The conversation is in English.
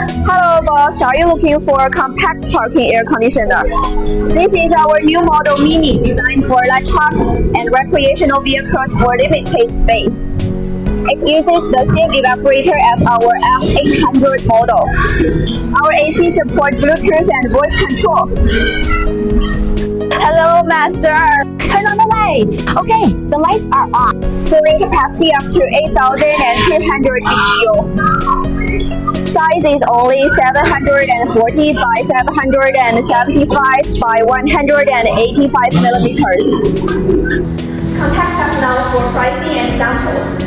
Hello boss, are you looking for a compact parking air conditioner? This is our new model Mini, designed for light trucks and recreational vehicles for limited space. It uses the same evaporator as our F800 model. Our AC supports Bluetooth and voice control. Hello, master. Turn on the lights. Okay, the lights are on. Cooling capacity up to 8,200 BTU. Size is only 740 by 775 by 185 millimeters. Contact us now for pricing and samples.